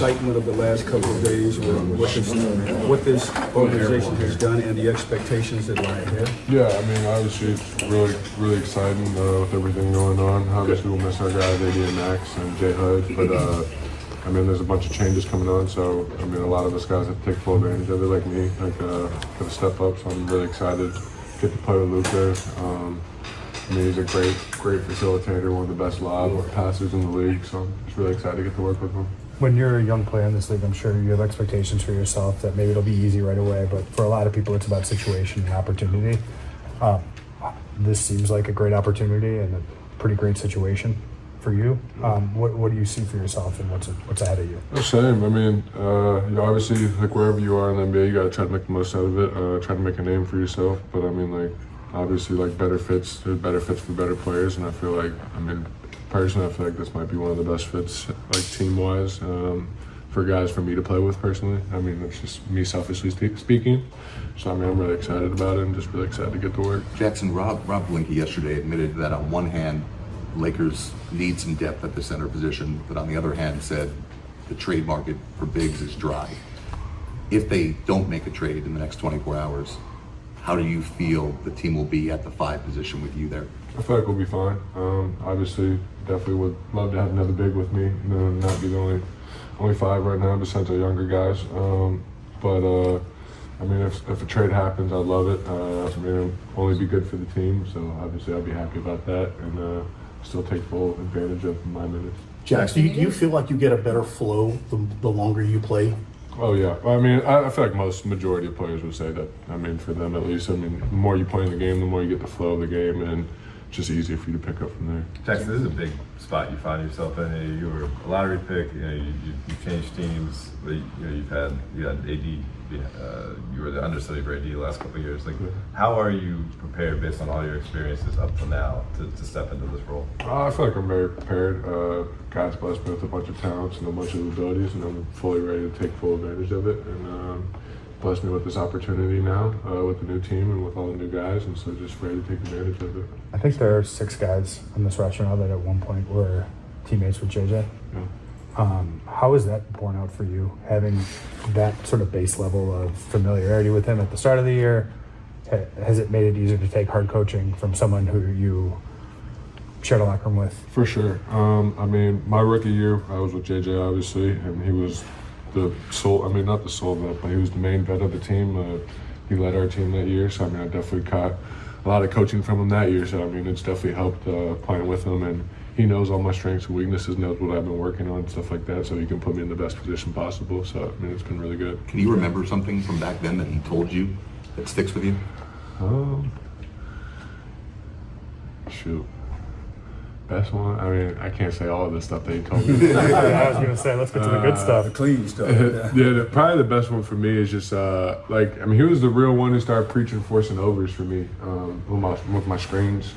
excitement of the last couple of days with what this organization has done and the expectations that lie ahead? Yeah, I mean, obviously it's really exciting with everything going on. Obviously we'll miss our guys, AD and Max and Jay Hood, but I mean, there's a bunch of changes coming on, so I mean, a lot of us guys have to take full advantage of it, like me, gotta step up. So I'm really excited to get to play with Luka. I mean, he's a great facilitator, one of the best lob passers in the league, so I'm just really excited to get to work with him. When you're a young player in this league, I'm sure you have expectations for yourself that maybe it'll be easy right away, but for a lot of people, it's about situation and opportunity. This seems like a great opportunity and a pretty great situation for you. What do you see for yourself and what's ahead of you? The same. I mean, you obviously, like wherever you are in the NBA, you got to try to make the most out of it, try to make a name for yourself. But I mean, like, obviously, like there's better fits for better players, and I feel like, I mean, personally, I feel like this might be one of the best fits, like team-wise, for guys for me to play with personally. I mean, it's just me selfishly speaking. So I mean, I'm really excited about it and just really excited to get to work. Jaxson, Rob Blinky yesterday admitted that on one hand, Lakers need some depth at the center position, but on the other hand said the trade market for bigs is dry. If they don't make a trade in the next 24 hours, how do you feel the team will be at the 5 position with you there? I feel like we'll be fine. Obviously, definitely would love to have another big with me, not be the only 5 right now besides our younger guys. I mean, if a trade happens, I'd love it. I mean, it'll only be good for the team, so obviously I'll be happy about that and still take full advantage of my minutes. Jax, do you feel like you get a better flow the longer you play? Oh yeah, I mean, I feel like majority of players would say that. I mean, for them at least. I mean, the more you play in the game, the more you get the flow of the game, and it's just easier for you to pick up from there. Jaxson, this is a big spot you find yourself in. You were a lottery pick. You changed teams. You had AD. You were the understudy for AD the last couple of years. Like, how are you prepared based on all your experiences up to now to step into this role? I feel like I'm very prepared. God's blessed me with a bunch of talents and a bunch of abilities, and I'm fully ready to take full advantage of it. And blessed me with this opportunity now with the new team and with all the new guys, and so just ready to take advantage of it. I think there are 6 guys on this roster now that at one point were teammates with JJ. Yeah. How is that borne out for you, having that sort of base level of familiarity with him at the start of the year? Has it made it easier to take hard coaching from someone who you shared a locker room with? For sure. I mean, my rookie year, I was with JJ, obviously, and he was the sole, I mean, not the sole vet, but he was the main vet of the team. He led our team that year, so I mean, I definitely caught a lot of coaching from him that year, so I mean, it's definitely helped playing with him, and he knows all my strengths and weaknesses, knows what I've been working on and stuff like that, so he can put me in the best position possible. So I mean, it's been really good. Can you remember something from back then that he told you that sticks with you? Shoot. Best one? I mean, I can't say all of the stuff that he told me. I was going to say, let's get to the good stuff. The clean stuff. Yeah, probably the best one for me is just like, I mean, he was the real one who started preaching forcing overs for me with my screens.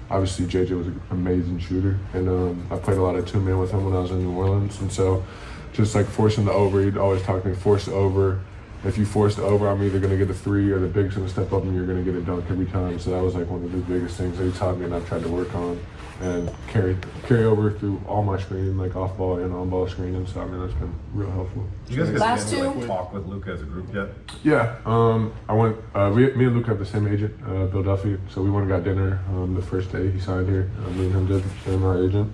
Obviously, JJ was an amazing shooter, and I played a lot of 2-man with him when I was in New Orleans, and so just like forcing the over, he'd always talk to me, force the over. If you force the over, I'm either going to get a 3 or the big's going to step up and you're going to get a dunk every time. So that was like one of the biggest things that he taught me and I've tried to work on and carry over through all my screening, like off ball and on ball screening. So I mean, that's been real helpful. You guys Last get to two. talk with Luka as a group yet? Yeah, I went. Me and Luka have the same agent, Bill Duffy. So we went and got dinner the first day he signed here. Me and him did, and our agent.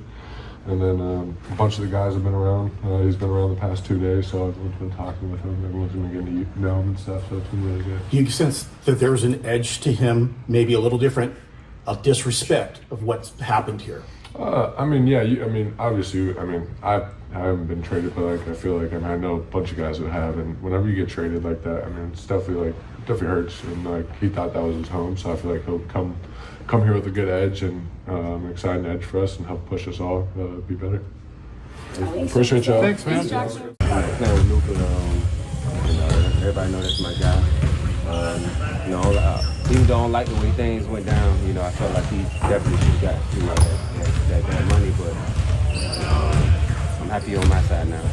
And then a bunch of the guys have been around. He's been around the past 2 days, so everyone's been talking with him. Everyone's been getting to know him and stuff, so it's been really good. Do you sense that there's an edge to him, maybe a little different, a disrespect of what's happened here? I mean, yeah. I mean, obviously. I mean, I haven't been traded, but like I feel like I know a bunch of guys who have, and whenever you get traded like that, I mean, it's definitely hurts. And like he thought that was his home, so I feel like he'll come here with a good edge and an exciting edge for us and help push us all be better. Appreciate y'all. Thanks, man. Playing with Luka, everybody know that's my guy. Even though I don't like the way things went down, I felt like he definitely should have got that money, but I'm happy on my side now.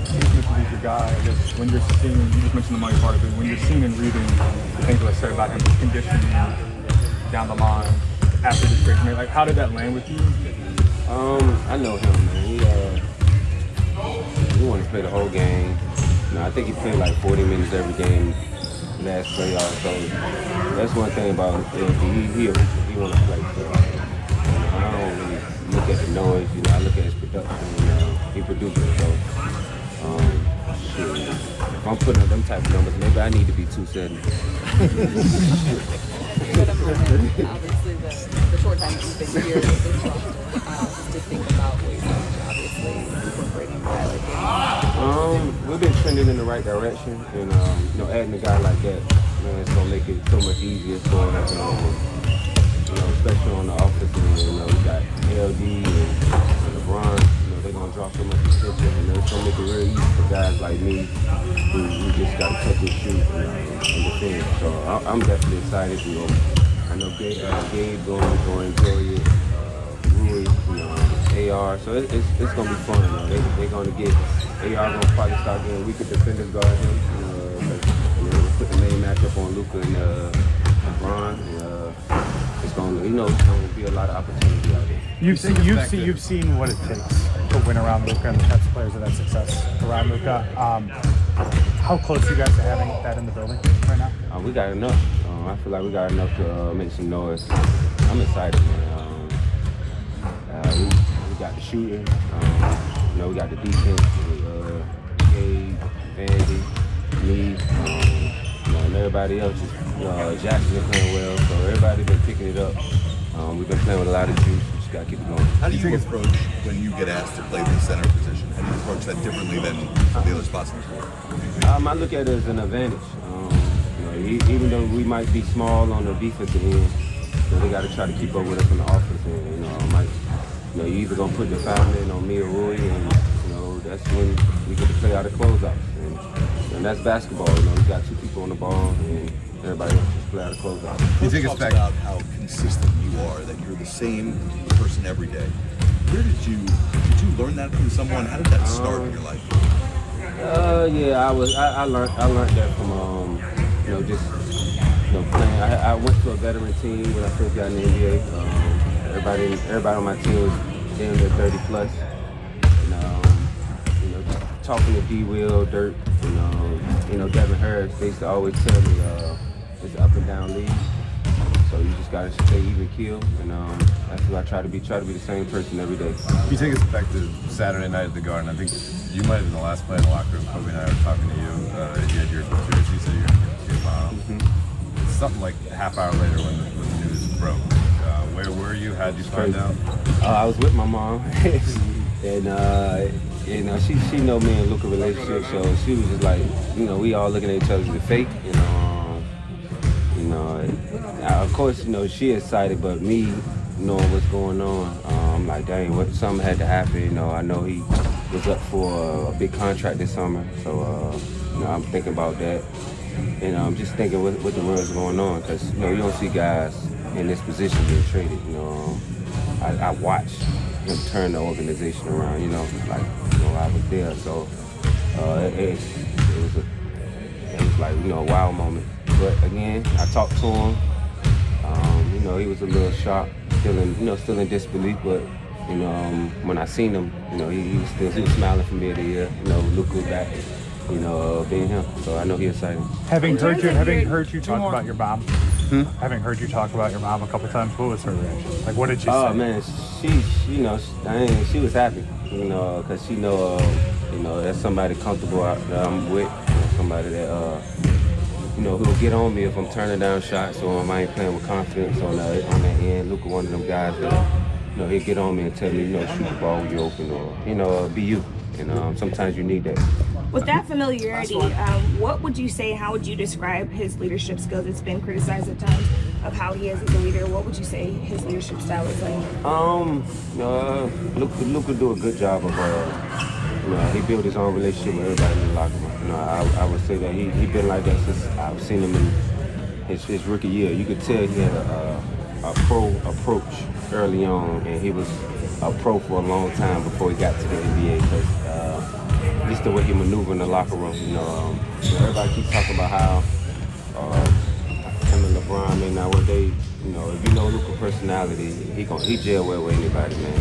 He's your guy. I guess when you're seeing, you just mentioned the money part of it, when you're seeing and reading the things that I said about him conditioning down the line after the trade, like how did that land with you? I know him, man. he wanted to play the whole game. I think he played like 40 minutes every game last playoff. So that's one thing about him. He want to play. So I don't really look at the noise. I look at his production. He produces. So shit. If I'm putting up them type of numbers, maybe I need to be 270. Obviously, the short time that you've been here with this roster, just to think about ways of obviously incorporating that. We've been trending in the right direction, and adding a guy like that, man, it's gonna make it so much easier for him. Especially on the offensive end. We got LD and LeBron. They're gonna draw so much attention, and it's gonna make it real easy for guys like me who just gotta catch and shoot and defend. So I'm definitely excited. I know Gabe going to enjoy it. Rui, AR. So it's gonna be fun. They're gonna get AR gonna probably start getting weaker defenders guard him. Put the main matchup on Luka and LeBron. It's gonna be a lot of opportunity out there. You've seen what it takes to win around Luka and the types of players that have success around Luka. How close you guys to having that in the building right now? We got enough. I feel like we got enough to make some noise. I'm excited, man. We got the shooting. We got the defense. Gabe, Vandy, me, and everybody else. Jaxson is playing well, so everybody been picking it up. We've been playing with a lot of juice. We just gotta keep it going. How do you approach when you get asked to play the center position? How do you approach that differently than the other spots in the court? I look at it as an advantage. Even though we might be small on the defensive end, they got to try to keep up with us on the offensive end. You either gonna put the 5 men on me or Rui, and that's when we get to play out of closeouts, and that's basketball. You got 2 people on the ball, and everybody else just play out of closeouts. You think it's about how consistent you are, that you're the same person every day. Where did you learn that from someone? How did that start in your life? Yeah, I learned that from just playing. I went to a veteran team when I first got in the NBA. Everybody on my team was damn near 30 plus. Just talking to D. Will, Dirk, Devin Harris. They used to always tell me it's an up and down league. So you just gotta stay even keel, and that's what I try to be the same person every day. If you take us back to Saturday night at the Garden, I think you might have been the last play in the locker room. Kobe and I were talking to you. You had your jersey, so you're going to your mom. Mm-hmm. Something like a half hour later when the news broke. Where were you? How did you find out? I was with my mom, and she know me and Luka relationship, so she was just like, we all looking at each other as the fake, of course, she excited, but me knowing what's going on, I'm like, dang, something had to happen. I know he was up for a big contract this summer, so I'm thinking about that, and I'm just thinking what the world's going on, because you don't see guys in this position being traded. I watched him turn the organization around. I was there, so it was like a wild moment. But again, I talked to him. He was a little shocked, still in disbelief. But when I seen him, he was smiling from ear to ear. Luka back, being him. So I know he's excited. Having heard you talk about your mom, having heard you talk about your mom a couple times, what was her reaction? Like, what did she say? Oh man, she was happy, because she that's somebody comfortable that I'm with, somebody that who'll get on me if I'm turning down shots or I ain't playing with confidence on that end. Luka, one of them guys that he'll get on me and tell me, shoot the ball when you're open, or be you. Sometimes you need that. With that familiarity, what would you say, how would you describe his leadership skills? It's been criticized at times of how he is as a leader. What would you say his leadership style is like? Luka do a good job of he built his own relationship with everybody in the locker room. I would say that he been like that since I've seen him in his rookie year. You could tell he had a pro approach early on, and he was a pro for a long time before he got to the NBA. Because just the way he maneuvered in the locker room, everybody keeps talking about how him and LeBron may not what they, if you know Luka's personality, he jail well with anybody, man.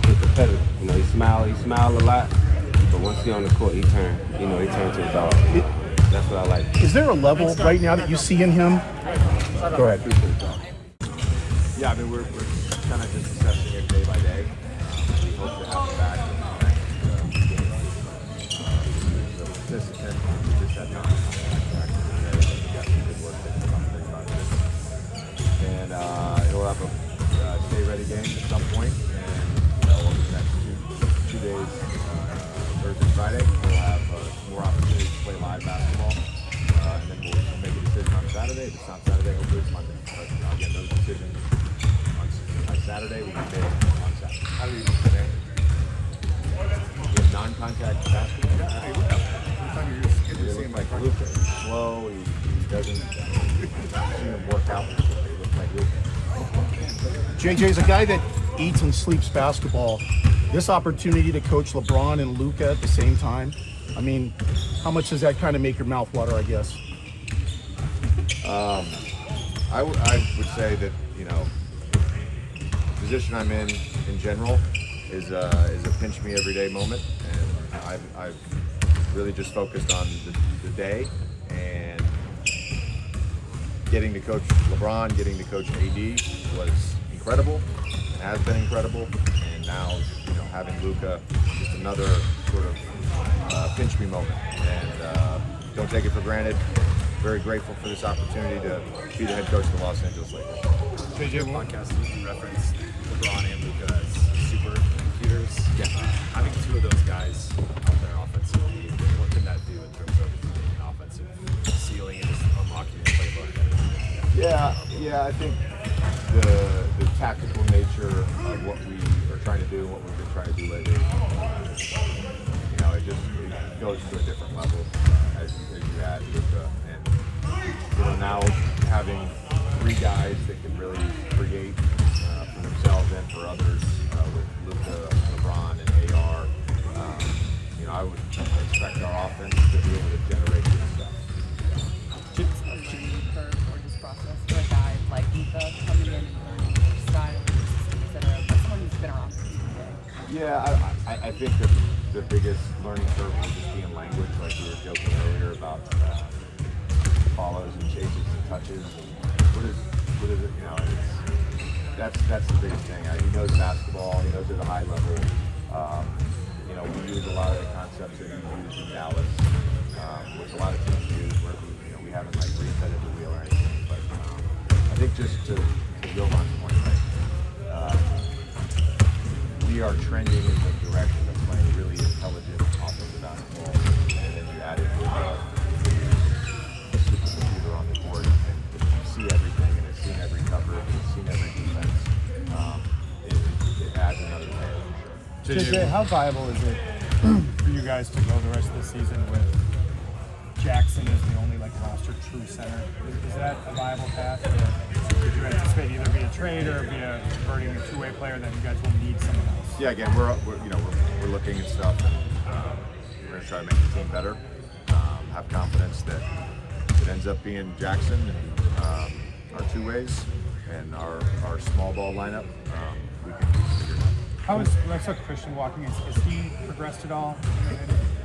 He's competitive. He smile a lot, But once he on the court, he turned to a dog. That's what I like. Is there a level right now that you see in him? Go ahead. Yeah, I mean, we're kind of just assessing it day by day. We hope to have him back in the next game. So participant, we just had not back today. We got some good work that something about this. And he'll have a stay-ready game at some point. And over the next two days, Thursday, Friday, we'll have more opportunities to play live basketball. And then we'll make a decision on Saturday. If it's not Saturday, hopefully it's Monday. But again, those decisions on Saturday will be made on Saturday. How do you do today? In non-contact basketball? It seems like Luka. Slow. He doesn't seem to work out. He looks like Luka. JJ's a guy that eats and sleeps basketball. This opportunity to coach LeBron and Luka at the same time, I mean, how much does that kind of make your mouth water, I guess? I would say that, the position I'm in general is a pinch me every day moment, and I've really just focused on the day and getting to coach LeBron, getting to coach AD was incredible, and has been incredible, and now having Luka, just another sort of pinch me moment, and don't take it for granted. Very grateful for this opportunity to be the head coach of the Los Angeles Lakers. JJ, podcast, you can reference LeBron and Luka as supercomputers. Yeah. Having two of those guys out there offensively, what can that do in terms of an offensive ceiling and just unlocking the playbook? Yeah, I think the tactical nature of what we are trying to do and what we've been trying to do lately, it goes to a different level as you add Luka. And now having three guys that can really create for themselves and for others with Luka, LeBron, and AR, I would expect our offense to be able to generate good stuff. Just a learning curve or just process for a guy like Luka coming in and learning your style, etc. But someone who's been around for a day. Yeah, I think the biggest learning curve will just be in language, like we were joking earlier about follows and chases and touches. What is it? That's the biggest thing. He knows basketball. He knows at a high level. We use a lot of the concepts that he used in Dallas, which a lot of teams use. Where we haven't reinvented the wheel or anything. But I think just to build on the point, we are trending in the direction of playing really intelligent offensive basketball, and then you add it with a supercomputer on the court, and you see everything, and it's seen every cover, and it's seen every defense. It adds another layer. JJ, how viable is it for you guys to go the rest of the season with Jaxson as the only roster true center? Is that a viable path? Or could you anticipate either be a trade or be a converting a two-way player that you guys will need someone else? Yeah, again, we're looking at stuff, and we're going to try to make the team better. Have confidence that it ends up being Jaxson and our two ways and our small ball lineup. We can figure it out. How is Christian walking? Is he progressed at all?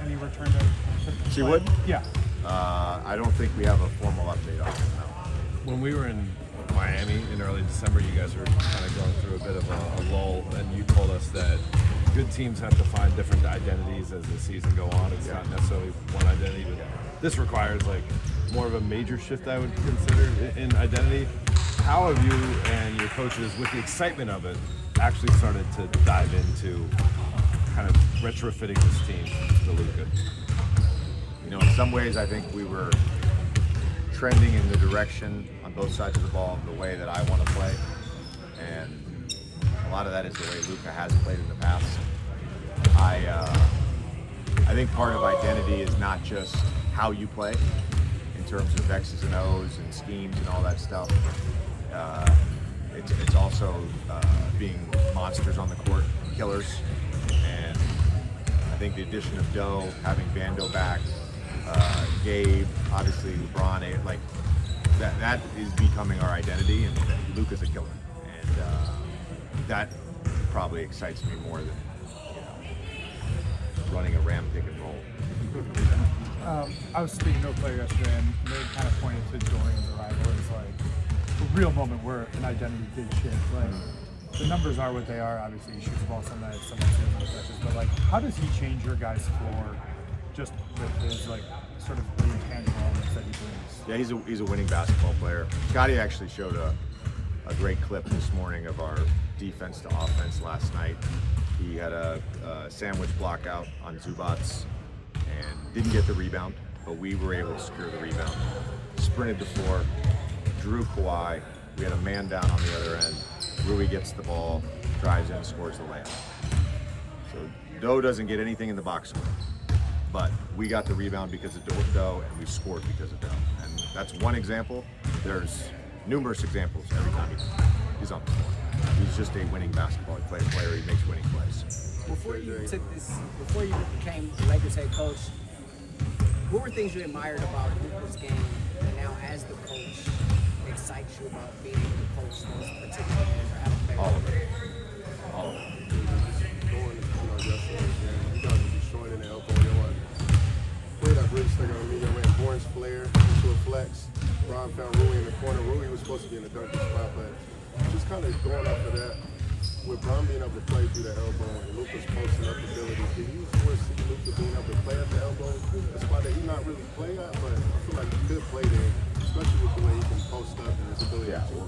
Any return to She would? Yeah. I don't think we have a formal update on it now. When we were in Miami in early December, you guys were kind of going through a bit of a lull, and you told us that good teams have to find different identities as the season go on. It's not necessarily one identity, but this requires more of a major shift, I would consider, in identity. How have you and your coaches, with the excitement of it, actually started to dive into kind of retrofitting this team to Luka? In some ways, I think we were trending in the direction on both sides of the ball of the way that I want to play, and a lot of that is the way Luka has played in the past. I think part of identity is not just how you play in terms of X's and O's and schemes and all that stuff. It's also being monsters on the court, killers, and I think the addition of Doe, having Vando back, Gabe, obviously LeBron, that is becoming our identity, and Luka's a killer, and that probably excites me more than running a ram pick and roll. I was speaking to a player yesterday, and they kind of pointed to Dorian's arrival as like a real moment where an identity did shift. Like the numbers are what they are. Obviously, he shoots the ball some nights, some stretches. But like, how does he change your guys' floor just with his like sort of intangible elements that he brings? Yeah, he's a winning basketball player. Scotty actually showed a great clip this morning of our defense to offense last night. He had a sandwich block out on Zubats and didn't get the rebound, but we were able to secure the rebound. Sprinted the floor, drew Kawhi. We had a man down on the other end. Rui gets the ball, drives in, scores the layup. So Doe doesn't get anything in the box score, but we got the rebound because of Doe, and we scored because of Doe. And that's one example. There's numerous examples every time he's on the floor. He's just a winning basketball player. He makes winning plays. Before you became the Lakers head coach, what were things you admired about Luka's game, and now as the coach, excites you about being able to coach those particular games or have a favorite? All of it. All of it. Going, yesterday, you guys would be short in the elbow. You know what? Play that bridge stick on me. You ran Bourne's flare into a flex. Ron found Rui in the corner. Rui was supposed to be in the dunker spot, but just kind of going after that. With Bron being able to play through the elbow and Luka's posting up ability, can you foresee Luka being able to play at the elbow? A spot that he's not really playing at, but I feel like he could play there, especially with the way he can post up and his ability to.